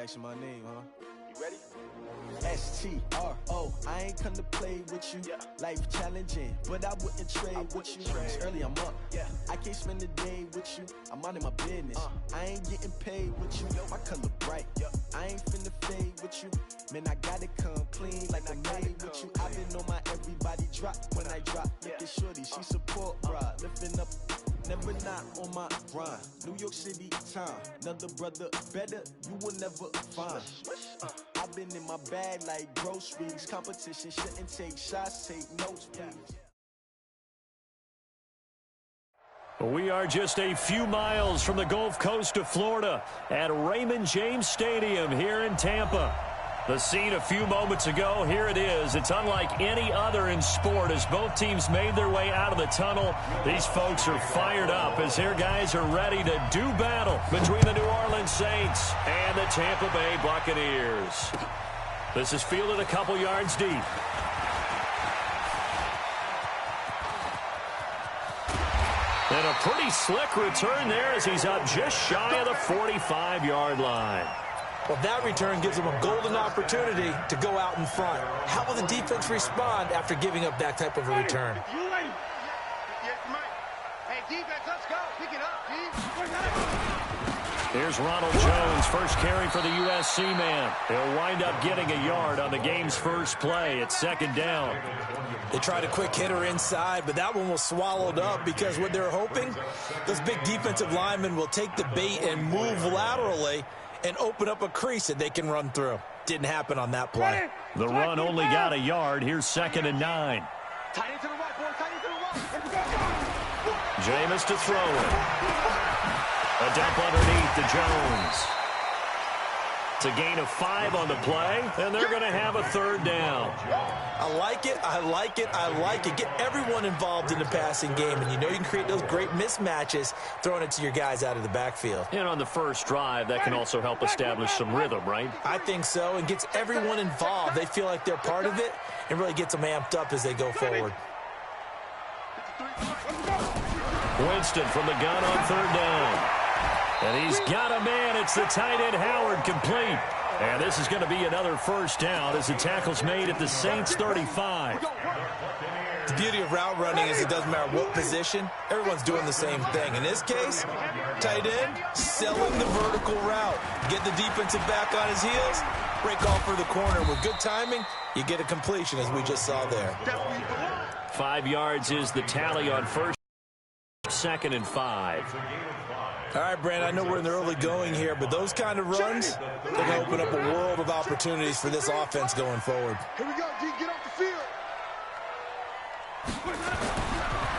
asking my name, huh? You ready? STRO, I ain't come to play with you. Life challenging, but I wouldn't trade with you. It's early, I'm up. I can't spend the day with you. I'm out of my business. I ain't getting paid with you. My color bright. I ain't finna fade with you. Man, I gotta come clean like I made with you. I've been on my everybody drop when I drop. Look at shorty, she support, bruh. Lifting up, never not on my grind. New York City time, another brother better, you will never find. I've been in my bag like groceries. Competition shouldn't take shots, take notes, please. We are just a few miles from the Gulf Coast of Florida at Raymond James Stadium here in Tampa. The scene a few moments ago, here it is. It's unlike any other in sport as both teams made their way out of the tunnel. These folks are fired up as their guys are ready to do battle between the New Orleans Saints and the Tampa Bay Buccaneers. This is fielded a couple yards deep. And a pretty slick return there as he's up just shy of the 45-yard line. Well, that return gives them a golden opportunity to go out in front. How will the defense respond after giving up that type of a return? You ready? Yes, Mike. Hey, defense, let's go. Pick it up, G. Here's Ronald Jones, first carry for the USC man. He'll wind up getting a yard on the game's first play. It's second down. They tried a quick hitter inside, but that one was swallowed up because what they're hoping, those big defensive linemen will take the bait and move laterally and open up a crease that they can run through. Didn't happen on that play. The run only got a yard. Here's 2nd and 9. Tight into the right, boy. Tight into the right. Jameis to throw it. A dump underneath to Jones. It's a gain of 5 on the play, and they're going to have a third down. I like it, I like it, I like it. Get everyone involved in the passing game, and you know you can create those great mismatches throwing it to your guys out of the backfield. And on the first drive, that can also help establish some rhythm, right? I think so, and gets everyone involved. They feel like they're part of it, and really gets them amped up as they go forward. Winston from the gun on third down. And he's got a man. It's the tight end Howard complete. And this is going to be another first down as the tackle's made at the Saints 35. The beauty of route running is it doesn't matter what position. Everyone's doing the same thing. In this case, tight end, selling the vertical route. Get the defensive back on his heels, break off for the corner. With good timing, you get a completion as we just saw there. 5 yards is the tally on first, 2nd and 5. All right, Brand, I know we're in the early going here, but those kind of runs, they're going to open up a world of opportunities for this offense going forward. Here we go, G. Get off the field.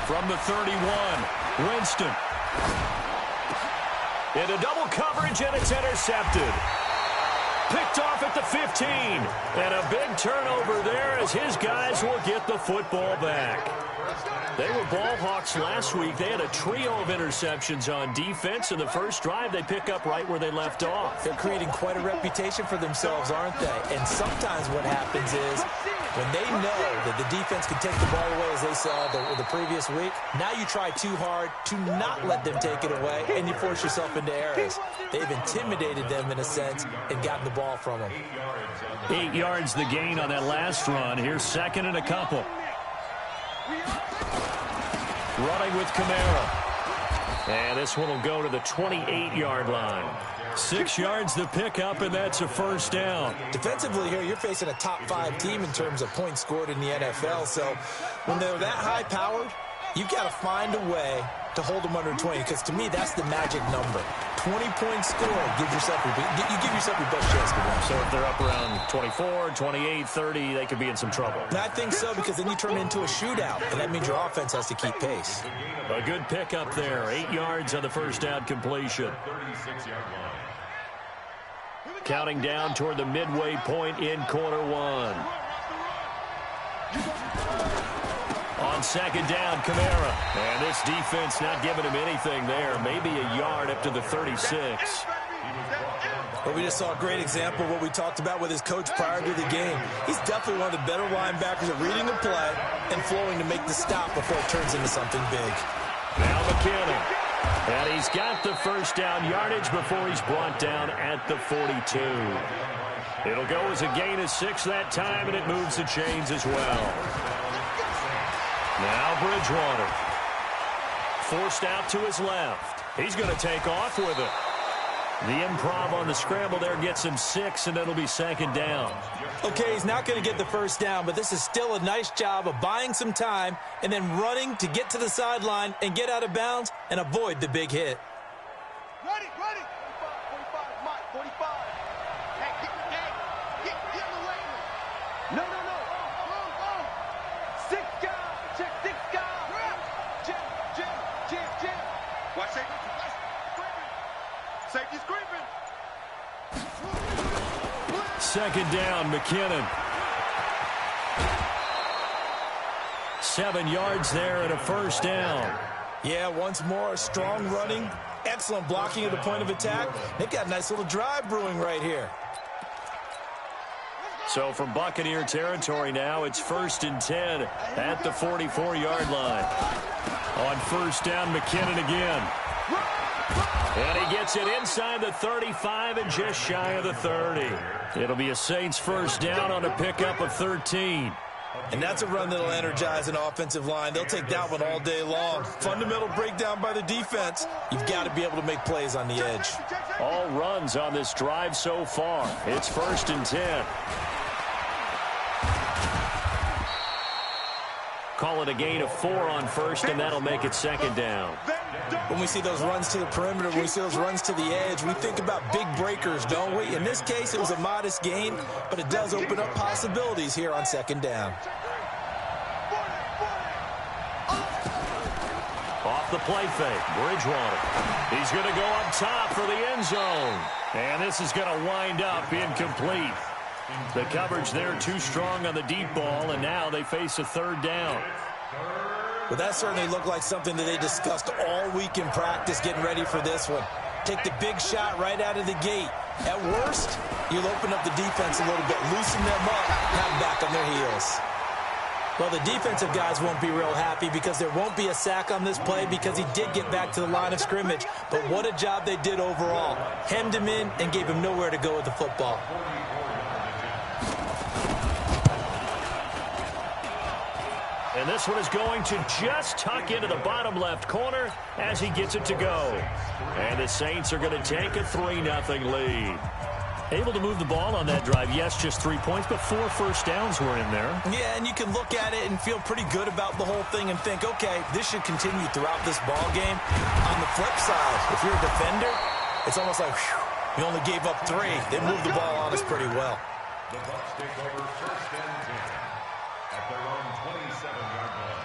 From the 31, Winston. Into double coverage, and it's intercepted. Picked off at the 15. And a big turnover there as his guys will get the football back. They were ball hawks last week. They had a trio of interceptions on defense. In the first drive, they pick up right where they left off. They're creating quite a reputation for themselves, aren't they? And sometimes what happens is when they know that the defense can take the ball away, as they saw the previous week, now you try too hard to not let them take it away, and you force yourself into errors. They've intimidated them, in a sense, and gotten the ball from them. 8 yards the gain on that last run. Here's 2nd and a couple. Running with Kamara. And this one will go to the 28-yard line. 6 yards the pickup, and that's a first down. Defensively here, you're facing a top-5 team in terms of points scored in the NFL. So when they're that high-powered, you've got to find a way to hold them under 20, because to me, that's the magic number. 20 points scored, you give yourself your best chance to win. So if they're up around 24, 28, 30, they could be in some trouble. And I think so, because then you turn it into a shootout, and that means your offense has to keep pace. A good pickup there. 8 yards on the first down completion. Counting down toward the midway point in quarter one. On second down, Kamara. And this defense not giving him anything there. Maybe a yard up to the 36. Well, we just saw a great example of what we talked about with his coach prior to the game. He's definitely one of the better linebackers at reading the play and flowing to make the stop before it turns into something big. Now McKinnon. And he's got the first down yardage before he's brought down at the 42. It'll go as a gain of 6 that time, and it moves the chains as well. Now Bridgewater. Forced out to his left. He's going to take off with it. The improv on the scramble there gets him 6, and it'll be second down. Okay, he's not going to get the first down, but this is still a nice job of buying some time and then running to get to the sideline and get out of bounds and avoid the big hit. Ready. 45, Mike, 45. Hey, get in the lane. No. Oh. 6 guys. Check 6 guys. Jim. Watch safety. Safety's creeping. Second down, McKinnon. 7 yards there and a first down. Yeah, once more, strong running, excellent blocking at the point of attack. They've got a nice little drive brewing right here. So from Buccaneer territory now, it's 1st and 10 at the 44-yard line. On first down, McKinnon again. And he gets it inside the 35 and just shy of the 30. It'll be a Saints first down on a pickup of 13. And that's a run that'll energize an offensive line. They'll take that one all day long. Fundamental breakdown by the defense. You've got to be able to make plays on the edge. All runs on this drive so far. It's 1st and 10. Call it a gain of 4 on first, and that'll make it second down. When we see those runs to the perimeter, when we see those runs to the edge, we think about big breakers, don't we? In this case, it was a modest gain, but it does open up possibilities here on second down. Off the play fake, Bridgewater. He's going to go up top for the end zone. And this is going to wind up incomplete. The coverage there too strong on the deep ball, and now they face a third down. Well, that certainly looked like something that they discussed all week in practice getting ready for this one. Take the big shot right out of the gate. At worst, you'll open up the defense a little bit, loosen them up, have them back on their heels. Well, the defensive guys won't be real happy because there won't be a sack on this play because he did get back to the line of scrimmage. But what a job they did overall. Hemmed him in and gave him nowhere to go with the football. And this one is going to just tuck into the bottom left corner as he gets it to go. And the Saints are going to take a 3-0 lead. Able to move the ball on that drive. Yes, just 3 points, but 4 first downs were in there. Yeah, and you can look at it and feel pretty good about the whole thing and think, okay, this should continue throughout this ball game. On the flip side, if you're a defender, it's almost like, whew, you only gave up 3. They moved the ball on us pretty well. The Bucs take over 1st and 10 at their own 27-yard line.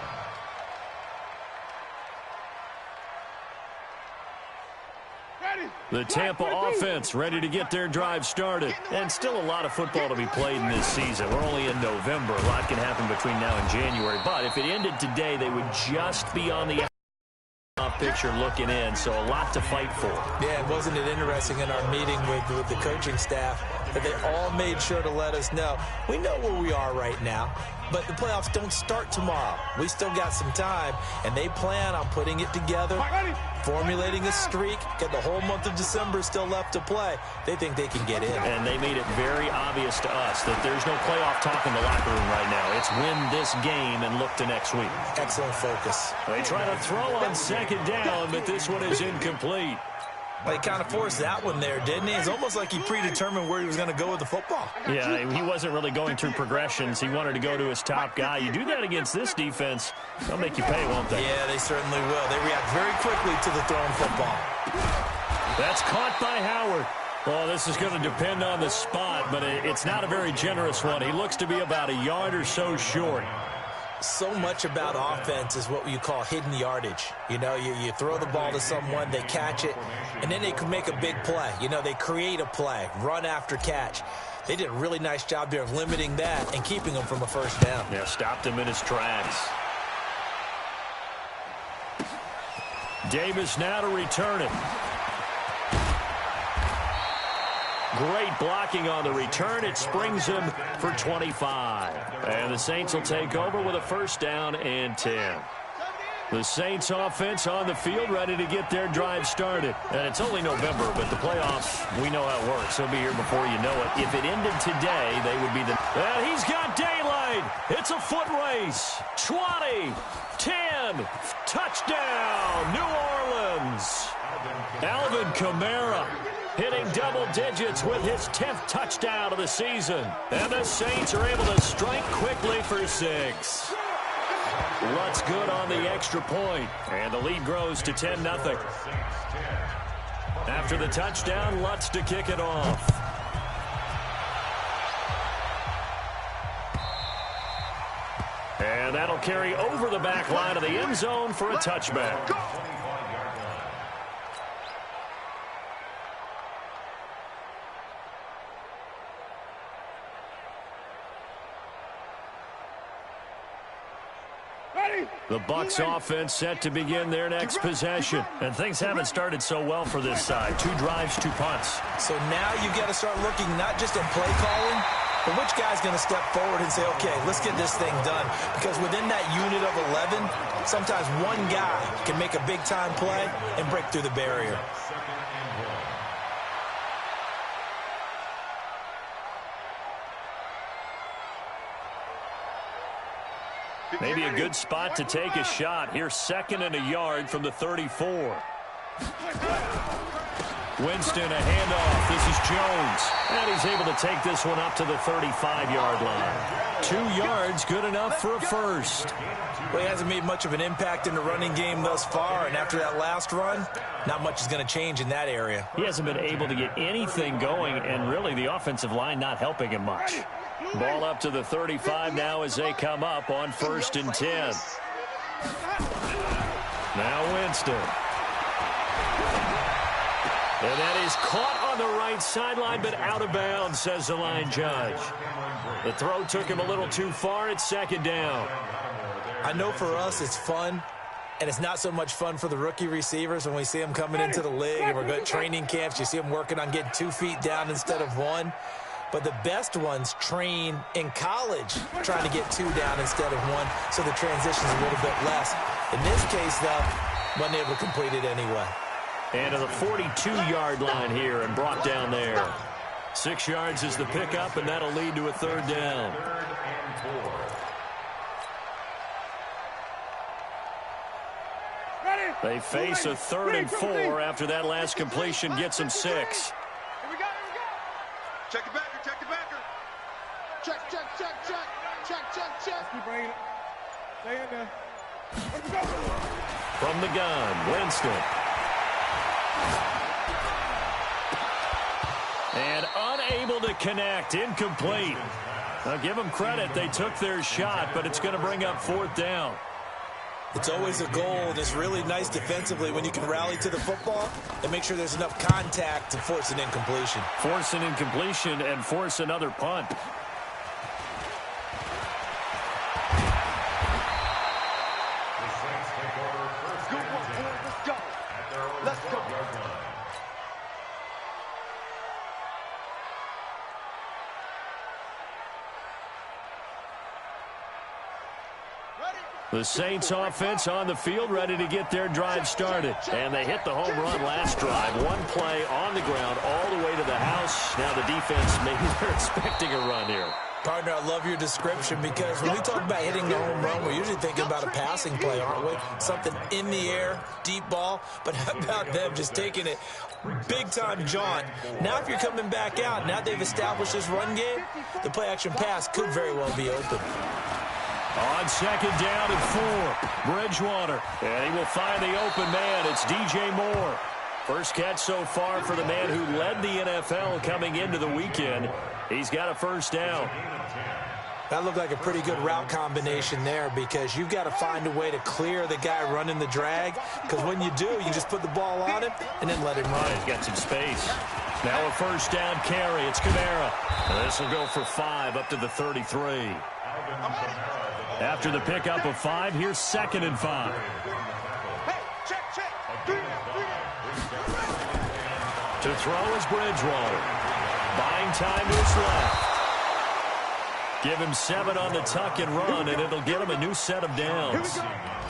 The Tampa offense ready to get their drive started. And still a lot of football to be played in this season. We're only in November. A lot can happen between now and January. But if it ended today, they would just be on the picture looking in, so a lot to fight for. Yeah, and wasn't it interesting in our meeting with the coaching staff that they all made sure to let us know, we know where we are right now, but the playoffs don't start tomorrow. We still got some time, and they plan on putting it together, formulating a streak, get the whole month of December still left to play. They think they can get in. And they made it very obvious to us that there's no playoff talk in the locker room right now. It's win this game and look to next week. Excellent focus. They try to throw on second down, but this one is incomplete. Well, he kind of forced that one there, didn't he? It's almost like he predetermined where he was going to go with the football. Yeah, he wasn't really going through progressions. He wanted to go to his top guy. You do that against this defense, they'll make you pay, won't they? Yeah, they certainly will. They react very quickly to the thrown football. That's caught by Howard. Well, this is going to depend on the spot, but it's not a very generous one. He looks to be about a yard or so short. So much about offense is what you call hidden yardage. You know, you throw the ball to someone, they catch it, and then they can make a big play. You know, they create a play, run after catch. They did a really nice job there of limiting that and keeping him from a first down. Yeah, stopped him in his tracks. Davis now to return it. Great blocking on the return. It springs him for 25. And the Saints will take over with a first down and 10. The Saints offense on the field, ready to get their drive started. And it's only November, but the playoffs, we know how it works. They'll be here before you know it. If it ended today, they would be the... And he's got daylight. It's a foot race. 20, 10, touchdown, New Orleans. Alvin Kamara hitting double digits with his 10th touchdown of the season. And the Saints are able to strike quickly for 6. Lutz good on the extra point, and the lead grows to 10-0. After the touchdown, Lutz to kick it off. And that'll carry over the back line of the end zone for a touchback. The Bucs offense set to begin their next possession. And things haven't started so well for this side. 2 drives, 2 punts. So now you've got to start looking not just at play calling, but which guy's going to step forward and say, okay, let's get this thing done. Because within that unit of 11, sometimes one guy can make a big-time play and break through the barrier. Maybe a good spot to take a shot. Here's 2nd and a yard from the 34. Winston, a handoff. This is Jones. And he's able to take this one up to the 35-yard line. 2 yards, good enough for a first. Well, he hasn't made much of an impact in the running game thus far, and after that last run, not much is going to change in that area. He hasn't been able to get anything going, and really the offensive line not helping him much. Ball up to the 35 now as they come up on 1st and 10. Now Winston. And that is caught on the right sideline, but out of bounds, says the line judge. The throw took him a little too far. It's 2nd down. I know for us it's fun, and it's not so much fun for the rookie receivers when we see them coming into the league and we're good training camps. You see them working on getting 2 feet down instead of 1. But the best ones train in college trying to get 2 down instead of 1, so the transition's a little bit less. In this case, though, wasn't able to complete it anyway. And to the 42-yard line here and brought down there. 6 yards is the pickup, and that'll lead to a 3rd down. They face a 3rd and 4 after that last completion gets them 6. Here we go. Check the backer. Check. Keep bringing it. Stay in there. Let's go. From the gun, Winston. And unable to connect, incomplete. Now give them credit, they took their shot, but it's going to bring up 4th down. It's always a goal, and it's really nice defensively when you can rally to the football and make sure there's enough contact to force an incompletion. Force an incompletion and force another punt. Let's go. The Saints offense on the field ready to get their drive started. And they hit the home run last drive. 1 play on the ground all the way to the house. Now the defense, maybe they're expecting a run here. Partner, I love your description because when we talk about hitting the home run, we're usually thinking about a passing play, aren't we? Something in the air, deep ball. But how about them just taking it big-time jaunt? Now if you're coming back out, now they've established this run game, the play-action pass could very well be open. On 2nd down and 4, Bridgewater. And he will find the open man. It's DJ Moore. First catch so far for the man who led the NFL coming into the weekend. He's got a 1st down. That looked like a pretty good route combination there because you've got to find a way to clear the guy running the drag, because when you do, you just put the ball on him and then let him run. He's got some space. Now a 1st down carry. It's Kamara. This will go for 5 up to the 33. After the pickup of 5, here's 2nd and 5. Check. To throw is Bridgewater. Buying time to his left. Give him 7 on the tuck and run, and it'll get him a new set of downs.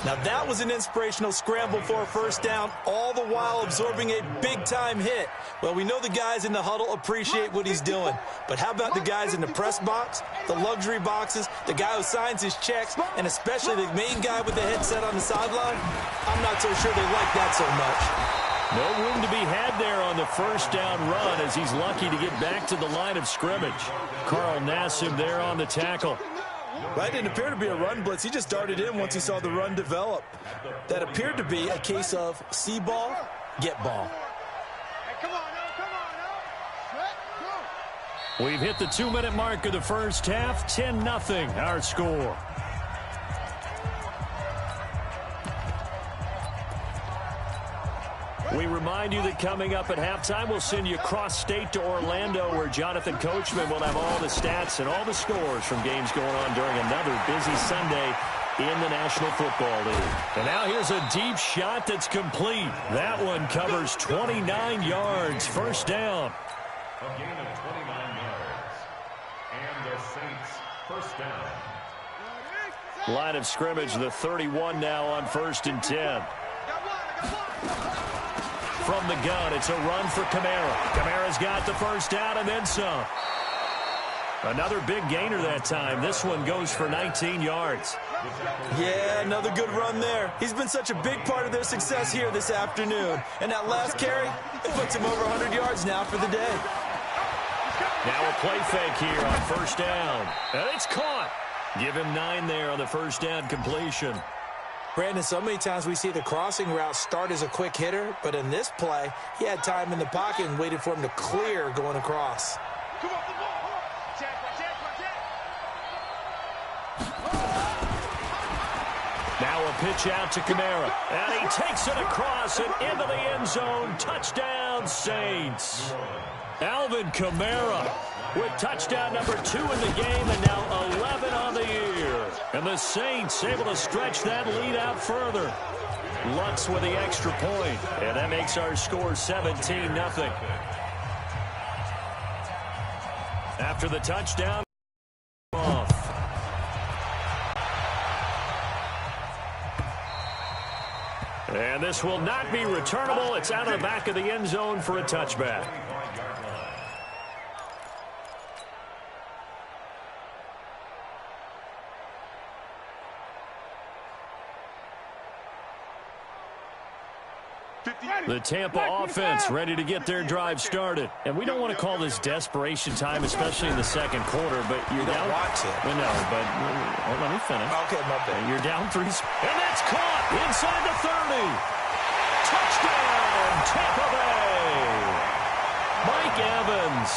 Now that was an inspirational scramble for a first down, all the while absorbing a big-time hit. Well, we know the guys in the huddle appreciate what he's doing, but how about the guys in the press box, the luxury boxes, the guy who signs his checks, and especially the main guy with the headset on the sideline? I'm not so sure they like that so much. No room to be had there on the first down run as he's lucky to get back to the line of scrimmage. Carl Nassib there on the tackle. Right, didn't appear to be a run blitz. He just darted in once he saw the run develop. That appeared to be a case of see ball, get ball. Hey, come on, go. We've hit the 2-minute mark of the first half. 10-0 our score. We remind you that coming up at halftime, we'll send you cross-state to Orlando, where Jonathan Coachman will have all the stats and all the scores from games going on during another busy Sunday in the National Football League. And now here's a deep shot that's complete. That one covers 29 yards. First down. A gain of 29 yards. And the Saints, first down. Line of scrimmage, the 31 now on 1st and 10. From the gun, it's a run for Kamara. Kamara's got the first down and then some. Another big gainer that time. This one goes for 19 yards. Yeah, another good run there. He's been such a big part of their success here this afternoon. And that last carry, it puts him over 100 yards now for the day. Now a play fake here on first down. And it's caught. Give him 9 there on the first down completion. Brandon, so many times we see the crossing route start as a quick hitter, but in this play, he had time in the pocket and waited for him to clear going across. Come on, come on. Check. Now a pitch out to Kamara. And he takes it across and into the end zone. Touchdown, Saints. Alvin Kamara with touchdown number 2 in the game and now 11 on the year. And the Saints able to stretch that lead out further. Lutz with the extra point. And that makes our score 17-0. After the touchdown, off. And this will not be returnable. It's out of the back of the end zone for a touchback. The Tampa offense ready to get their drive started. And we don't want to call this desperation time, especially in the second quarter, but you're down. Watch it. Well, no, but let me finish. Okay, my bad. You're down 3. And that's caught inside the 30. Touchdown, Tampa Bay. Mike Evans,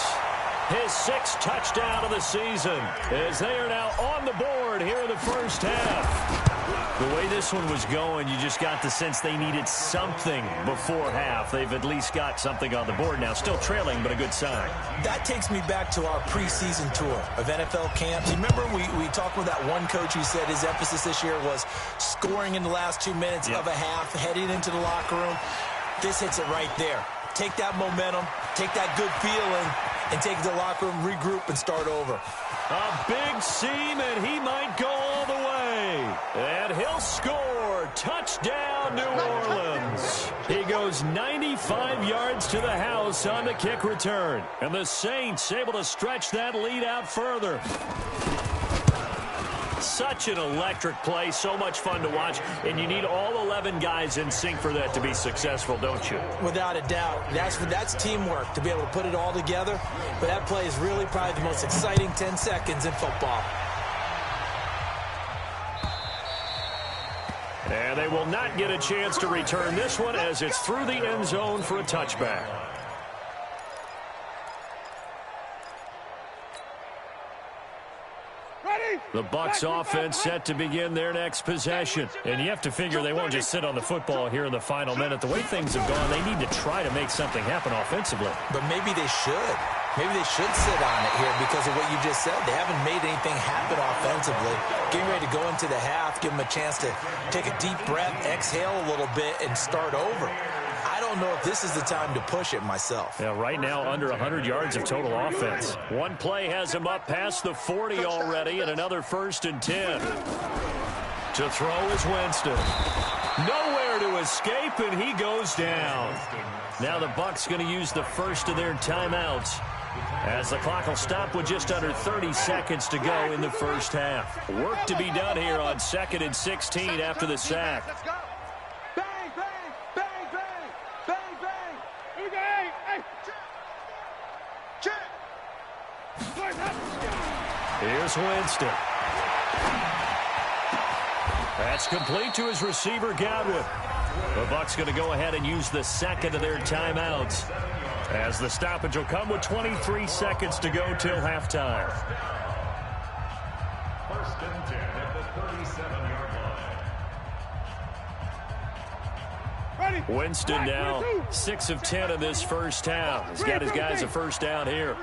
his 6th touchdown of the season, as they are now on the board here in the first half. The way this one was going, you just got the sense they needed something before half. They've at least got something on the board now. Still trailing, but a good sign. That takes me back to our preseason tour of NFL camps. You remember we talked with that one coach who said his emphasis this year was scoring in the last 2 minutes of a half, heading into the locker room. This hits it right there. Take that momentum, take that good feeling, and take it to the locker room, regroup, and start over. A big seam, and he might go all the way. And he'll score. Touchdown, New Orleans. He goes 95 yards to the house on the kick return. And the Saints able to stretch that lead out further. Such an electric play, so much fun to watch, and you need all 11 guys in sync for that to be successful, don't you? Without a doubt. That's teamwork, to be able to put it all together. But that play is really probably the most exciting 10 seconds in football. And they will not get a chance to return this one as it's through the end zone for a touchback. The Bucs offense set to begin their next possession. And you have to figure they won't just sit on the football here in the final minute. The way things have gone, they need to try to make something happen offensively. But maybe they should. Maybe they should sit on it here because of what you just said. They haven't made anything happen offensively. Getting ready to go into the half, give them a chance to take a deep breath, exhale a little bit, and start over. I don't know if this is the time to push it myself. Yeah, right now under 100 yards of total offense. One play has him up past the 40 already, and another 1st and 10. To throw is Winston. Nowhere to escape, and he goes down. Now the Bucs going to use the first of their timeouts, as the clock will stop with just under 30 seconds to go in the first half. Work to be done here on 2nd and 16 after the sack. Let's go. Bang, bang, bang, bang, bang, bang. Okay, hey. Check. Here's Winston. That's complete to his receiver, Godwin. The Bucs going to go ahead and use the second of their timeouts, as the stoppage will come with 23 seconds to go till halftime. 1st and 10 at the 37-yard line. Ready. Winston now 6 of 10 in this first half. He's got his guys a first down here.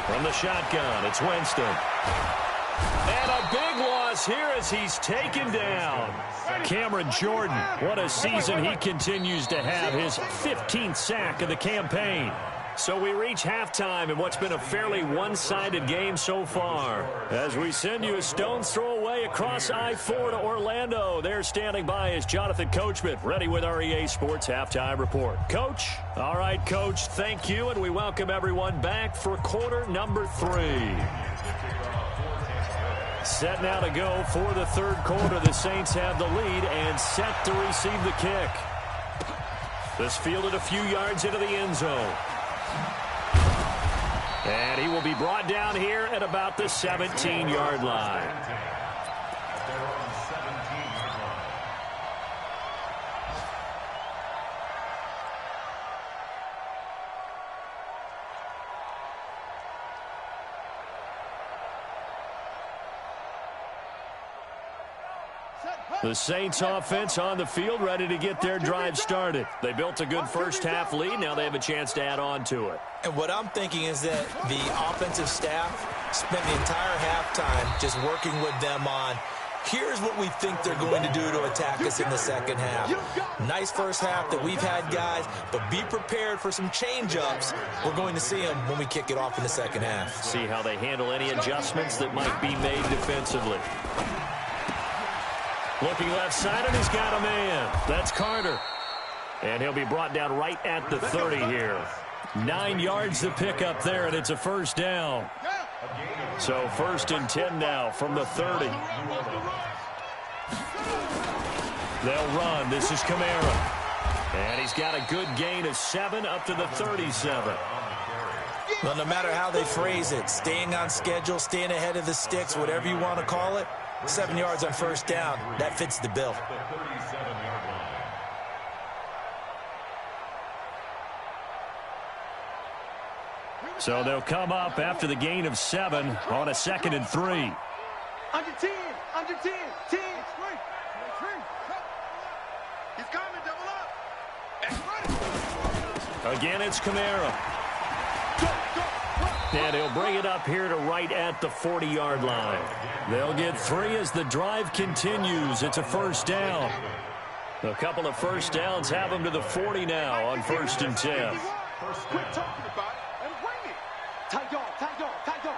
From the shotgun, it's Winston. And a big loss here as he's taken down. Cameron Jordan, what a season he continues to have, his 15th sack of the campaign. So we reach halftime in what's been a fairly one-sided game so far, as we send you a stone's throw away across I-4 to Orlando. There standing by is Jonathan Coachman, ready with our EA Sports Halftime Report. Coach? All right, Coach, thank you, and we welcome everyone back for quarter number 3. Set now to go for the third quarter. The Saints have the lead and set to receive the kick. This fielded a few yards into the end zone. And he will be brought down here at about the 17-yard line. The Saints offense on the field, ready to get their drive started. They built a good first half lead. Now they have a chance to add on to it. And what I'm thinking is that the offensive staff spent the entire halftime just working with them on, here's what we think they're going to do to attack us in the second half. Nice first half that we've had, guys, but be prepared for some change-ups. We're going to see them when we kick it off in the second half. See how they handle any adjustments that might be made defensively. Looking left side, and he's got a man. That's Carter. And he'll be brought down right at the 30 here. 9 yards to pick up there, and it's a first down. So 1st and 10 now from the 30. They'll run. This is Kamara. And he's got a good gain of 7 up to the 37. Well, no matter how they phrase it, staying on schedule, staying ahead of the sticks, whatever you want to call it, 7 yards on first down, that fits the bill. So they'll come up after the gain of 7 on a 2nd and 3. Under 10, under 10, 10. He's coming, double up. Again, it's Kamara. And he'll bring it up here to right at the 40-yard line. They'll get 3 as the drive continues. It's a first down. A couple of first downs have them to the 40 now on 1st and 10. Quit talking about it and bring it. Tight dog, tight dog, tight dog.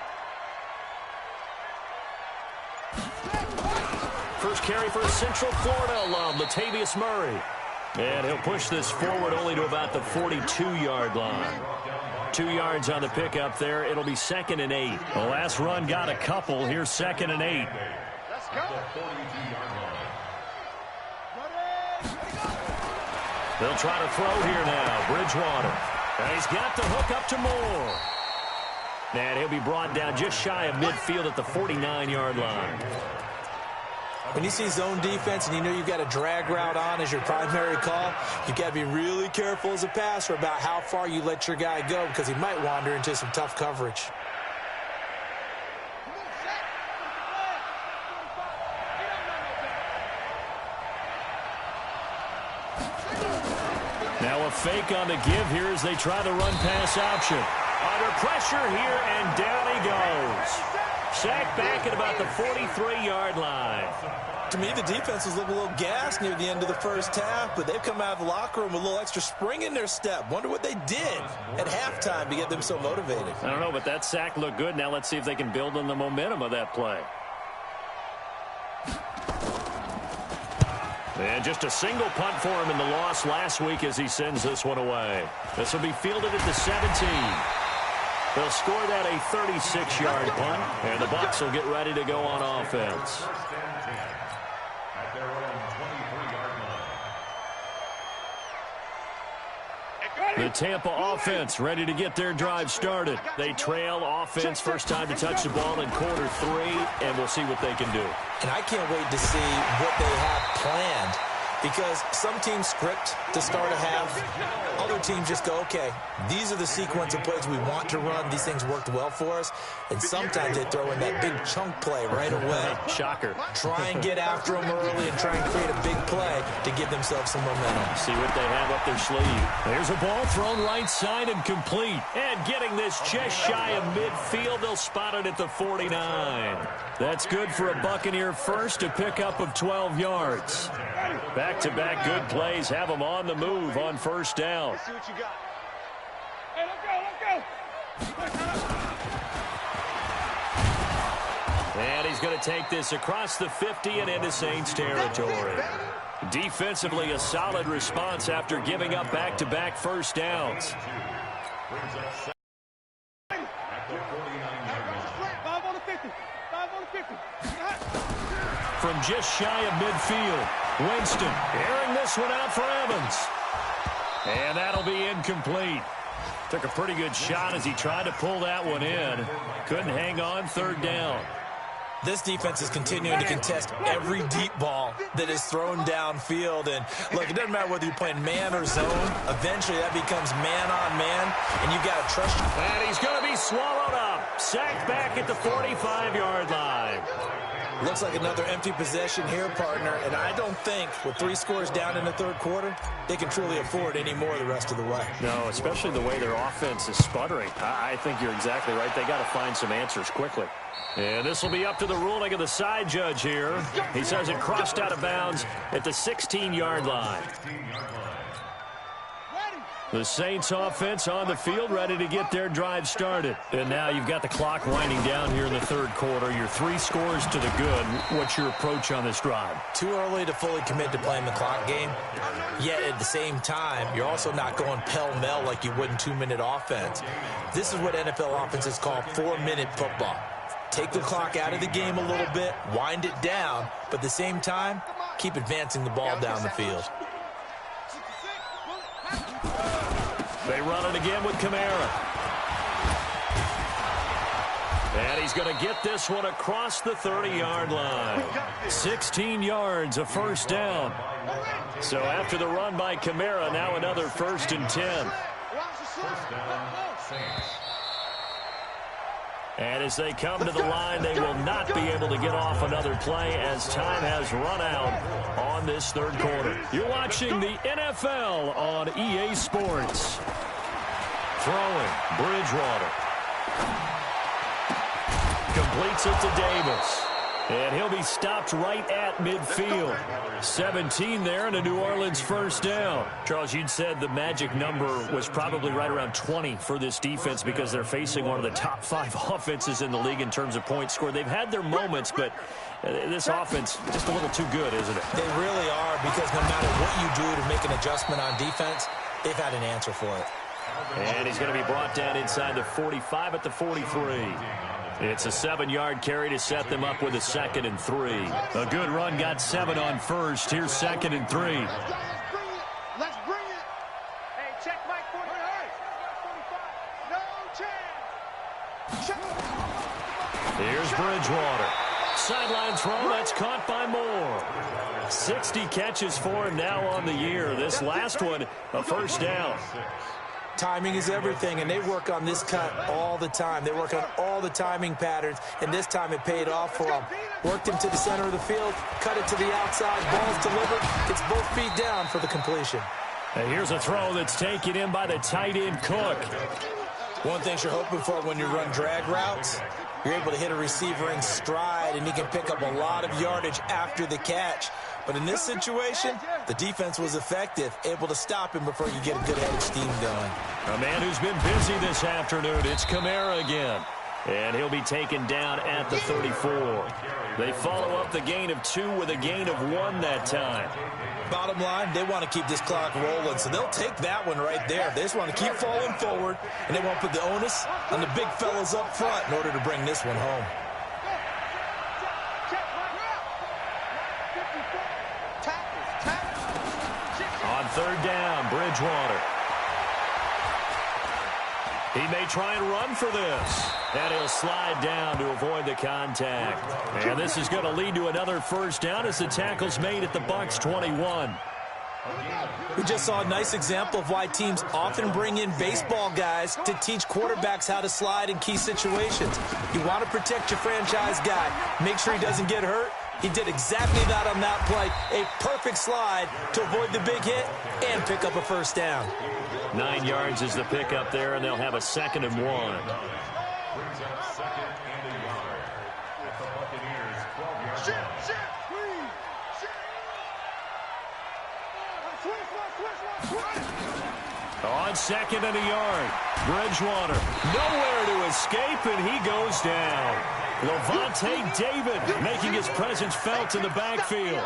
First carry for a Central Florida alum, Latavius Murray. And he'll push this forward only to about the 42-yard line. 2 yards on the pickup there. It'll be 2nd and 8. The last run got a couple. Here's 2nd and 8. Let's go. They'll try to throw here now. Bridgewater. And he's got the hook up to Moore. And he'll be brought down just shy of midfield at the 49-yard line. When you see zone defense and you know you've got a drag route on as your primary call, you've got to be really careful as a passer about how far you let your guy go, because he might wander into some tough coverage. Now a fake on the give here as they try the run-pass option. Under pressure here, and down he goes. Sacked back at about the 43-yard line. To me, the defense was looking a little gassed near the end of the first half, but they've come out of the locker room with a little extra spring in their step. Wonder what they did at halftime to get them so motivated. I don't know, but that sack looked good. Now let's see if they can build on the momentum of that play. And just a single punt for him in the loss last week as he sends this one away. This will be fielded at the 17. They'll score that a 36-yard punt, and the Bucs will get ready to go on offense. At their own 23-yard line. The Tampa offense ready to get their drive started. They trail offense first time to touch the ball in quarter 3, and we'll see what they can do. And I can't wait to see what they have planned, because some teams script to start a half. Other teams just go, okay, these are the sequence of plays we want to run. These things worked well for us. And sometimes they throw in that big chunk play right away. Shocker. Try and get after them early and try and create a big play to give themselves some momentum. See what they have up their sleeve. There's a ball thrown right side and complete. And getting this just shy of midfield, they'll spot it at the 49. That's good for a Buccaneer first, a pickup of 12 yards. Back-to-back good plays have them on the move on first down. Let's see what you got. Hey, let's go. And he's going to take this across the 50 and into Saints territory. Defensively, a solid response after giving up back-to-back first downs. Brings up second at the 49-yard line. 5 on the 50. 5 on the 50. From just shy of midfield, Winston airing this one out for Evans. And that'll be incomplete. Took a pretty good shot as he tried to pull that one in. Couldn't hang on, third down. This defense is continuing to contest every deep ball that is thrown downfield. And, look, it doesn't matter whether you're playing man or zone. Eventually, that becomes man-on-man, and you've got to trust you. And he's going to be swallowed up. Sacked back at the 45-yard line. Looks like another empty possession here, partner. And I don't think, with 3 scores down in the third quarter, they can truly afford any more the rest of the way. No, especially the way their offense is sputtering. I think you're exactly right. They got to find some answers quickly. And this will be up to the ruling of the side judge here. He says it crossed out of bounds at the 16-yard line. The Saints offense on the field ready to get their drive started. And now you've got the clock winding down here in the third quarter. Your 3 scores to the good. What's your approach on this drive? Too early to fully commit to playing the clock game. Yet at the same time, you're also not going pell-mell like you would in 2-minute offense. This is what NFL offenses call 4-minute football. Take the clock out of the game a little bit, wind it down, but at the same time, keep advancing the ball down the field. They run it again with Kamara. And he's going to get this one across the 30-yard line. 16 yards, a first down. So after the run by Kamara, now another 1st and 10. First down, Saints. And as they come to the line, they will not be able to get off another play as time has run out on this third quarter. You're watching the NFL on EA Sports. Throwing, Bridgewater. Completes it to Davis. And he'll be stopped right at midfield. 17 there and a New Orleans first down. Charles, you'd said the magic number was probably right around 20 for this defense because they're facing one of the top 5 offenses in the league in terms of points scored. They've had their moments, but this offense just a little too good, isn't it? They really are, because no matter what you do to make an adjustment on defense, they've had an answer for it. And he's going to be brought down inside the 45 at the 43. It's a 7-yard carry to set them up with a 2nd and 3. A good run got 7 on first. Here's 2nd and 3. Let's bring it. Hey, check Mike 45. No chance. Here's Bridgewater. Sideline throw, that's caught by Moore. 60 catches for him now on the year. This last one, a first down. Timing is everything, and they work on this cut all the time. They work on all the timing patterns, and this time it paid off for them. Worked him to the center of the field, cut it to the outside, ball's delivered. It's both feet down for the completion. And here's a throw that's taken in by the tight end Cook. One thing you're hoping for when you run drag routes You're able to hit a receiver in stride, and he can pick up a lot of yardage after the catch. But in this situation, the defense was effective, able to stop him before you get a good head of steam going. A man who's been busy this afternoon, it's Kamara again. And he'll be taken down at the 34. They follow up the gain of 2 with a gain of 1 that time. Bottom line, they want to keep this clock rolling, so they'll take that one right there. They just want to keep falling forward, and they want to put the onus on the big fellas up front in order to bring this one home. On 3rd down, Bridgewater. He may try and run for this. And he'll slide down to avoid the contact. And this is going to lead to another 1st down as the tackle's made at the Bucs 21. We just saw a nice example of why teams often bring in baseball guys to teach quarterbacks how to slide in key situations. You want to protect your franchise guy. Make sure he doesn't get hurt. He did exactly that on that play. A perfect slide to avoid the big hit and pick up a 1st down. 9 yards is the pickup there, and they'll have a 2nd and 1. Brings up 2nd and a yard at the Buccaneers' 12-yard line. On 2nd and a yard, Bridgewater nowhere to escape, and he goes down. Levante David making his presence felt in the backfield.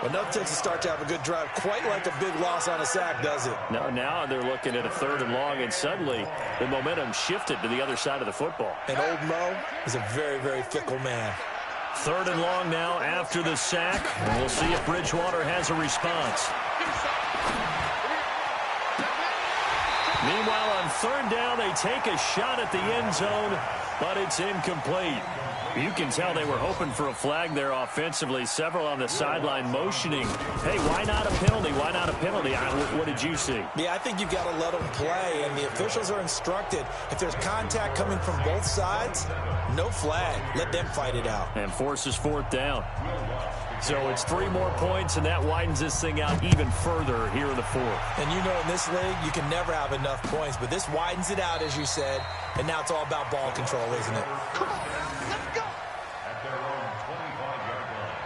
Well, nothing takes a start to have a good drive quite like a big loss on a sack, does it? No, now they're looking at a 3rd and long, and suddenly the momentum shifted to the other side of the football. And old Mo is a very, very fickle man. 3rd and long now after the sack, and we'll see if Bridgewater has a response. Meanwhile, on 3rd down, they take a shot at the end zone, but it's incomplete. You can tell they were hoping for a flag there offensively. Several on the sideline motioning, hey, why not a penalty? Why not a penalty? What did you see? Yeah, I think you've got to let them play, and the officials are instructed. If there's contact coming from both sides, no flag. Let them fight it out. And forces 4th down. So it's 3 more points, and that widens this thing out even further here in the 4th. And you know in this league, you can never have enough points, but this widens it out, as you said, and now it's all about ball control, isn't it? Come on, let's go. At their own 25-yard line.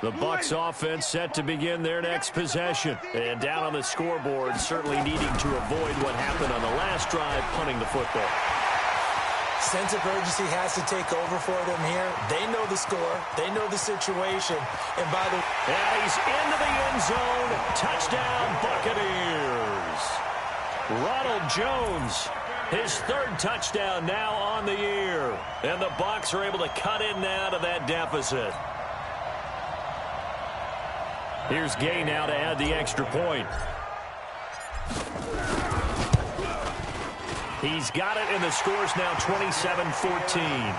The Bucs offense set to begin their next possession. And down on the scoreboard, certainly needing to avoid what happened on the last drive, punting the football. Sense of urgency has to take over for them here. They know the score. They know the situation. And by the way, and he's into the end zone. Touchdown, Buccaneers. Ronald Jones, his 3rd touchdown now on the year. And the Bucs are able to cut in now to that deficit. Here's Gay now to add the extra point. He's got it, and the score's now 27-14.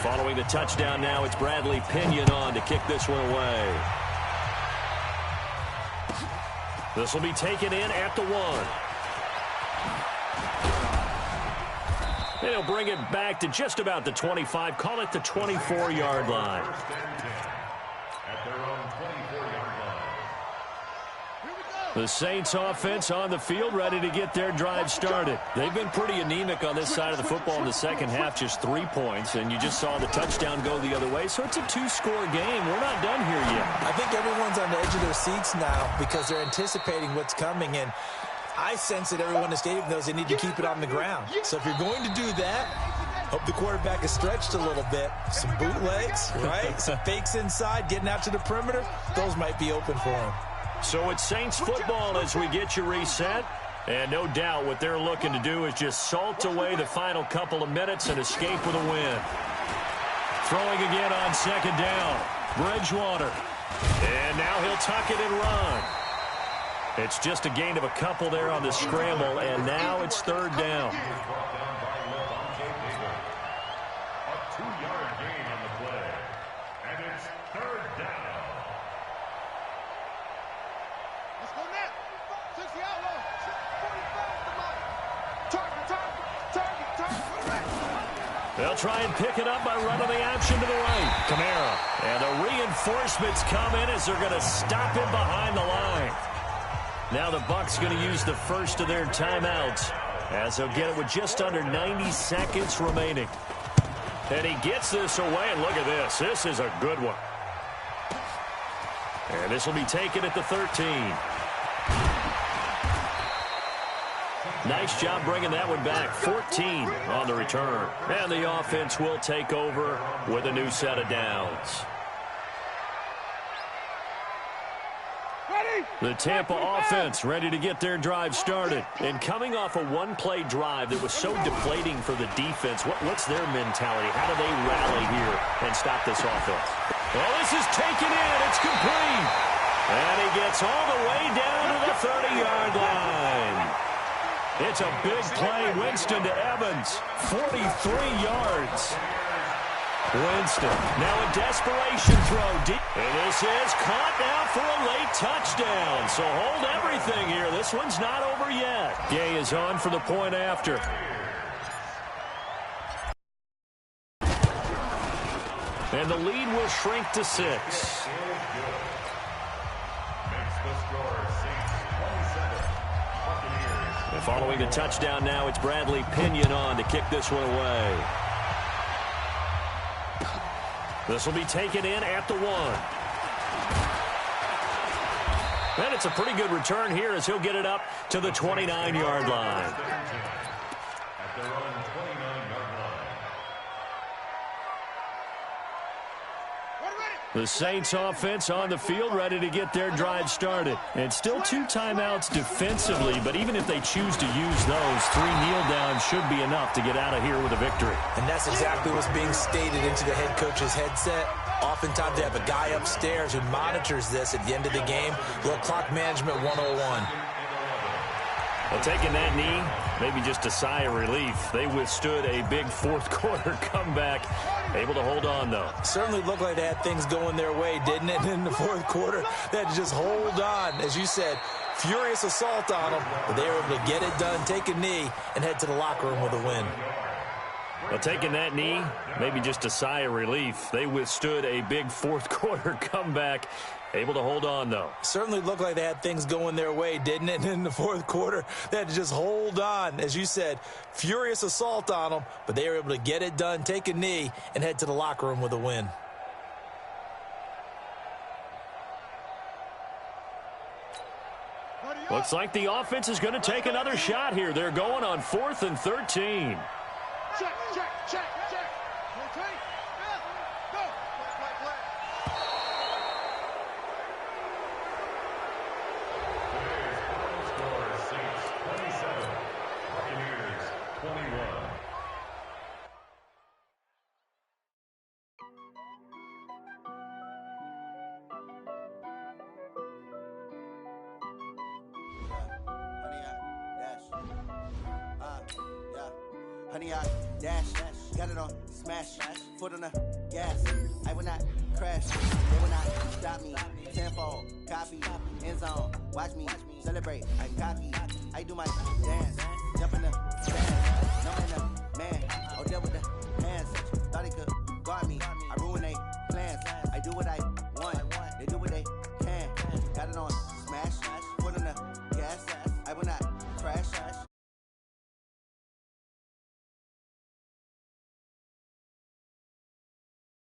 Following the touchdown now, it's Bradley Pinion on to kick this one away. This will be taken in at the 1. And he'll bring it back to just about the 25. Call it the 24-yard line. At their own 24-yard line. The Saints offense on the field, ready to get their drive started. They've been pretty anemic on this side of the football in the second half, just 3 points, and you just saw the touchdown go the other way. So it's a 2-score game. We're not done here yet. I think everyone's on the edge of their seats now because they're anticipating what's coming, and I sense that everyone in the stadium knows they need to keep it on the ground. So if you're going to do that, hope the quarterback is stretched a little bit. Some bootlegs, right? Some fakes inside, getting out to the perimeter. Those might be open for him. So it's Saints football as we get you reset. And no doubt what they're looking to do is just salt away the final couple of minutes and escape with a win. Throwing again on 2nd down. Bridgewater. And now he'll tuck it and run. It's just a gain of a couple there on the scramble, and now it's 3rd down. A 2-yard gain on the play. And it's 3rd down. Let's go now. 60 outlaw. 45 to Mike. Target. They'll try and pick it up by running the action to the right. Kamara. And the reinforcements come in as they're going to stop him behind the line. Now the Bucs going to use the first of their timeouts as they'll get it with just under 90 seconds remaining. And he gets this away, and look at this. This is a good one. And this will be taken at the 13. Nice job bringing that one back. 14 on the return. And the offense will take over with a new set of downs. The Tampa offense ready to get their drive started. And coming off a one-play drive that was so deflating for the defense, what's their mentality? How do they rally here and stop this offense? Well, this is taken in. It's complete. And he gets all the way down to the 30-yard line. It's a big play. Winston to Evans. 43 yards. Winston, now a desperation throw deep. And this is caught now for a late touchdown. So hold everything here. This one's not over yet. Gay is on for the point after. And the lead will shrink to 6. And following the touchdown now, it's Bradley Pinion on to kick this one away. This will be taken in at the 1. And it's a pretty good return here as he'll get it up to the 29-yard line. At their own 29-yard line. The Saints offense on the field ready to get their drive started. And still 2 timeouts defensively, but even if they choose to use those, 3 kneel downs should be enough to get out of here with a victory. And that's exactly what's being stated into the head coach's headset. Oftentimes they have a guy upstairs who monitors this at the end of the game. Little clock management 101. Well, taking that knee, maybe just a sigh of relief. They withstood a big fourth-quarter comeback. Able to hold on, though. Certainly looked like they had things going their way, didn't it? In the fourth quarter, they had to just hold on. As you said, furious assault on them, but they were able to get it done, take a knee, and head to the locker room with a win. Well, taking that knee, maybe just a sigh of relief. They withstood a big fourth-quarter comeback. Able to hold on, though. Certainly looked like they had things going their way, didn't it? In the fourth quarter, they had to just hold on. As you said, furious assault on them, but they were able to get it done, take a knee, and head to the locker room with a win. Looks like the offense is going to take another shot here. They're going on 4th and 13. Check, check, check, check. Rotate. Go. Play. Today's final score is Saints 27, Buccaneers 21. Honey, I dash, got it on, smash, foot on the gas. I will not crash, they will not stop me. Tenfold, copy, end zone, watch me celebrate. I copy, I do my dance.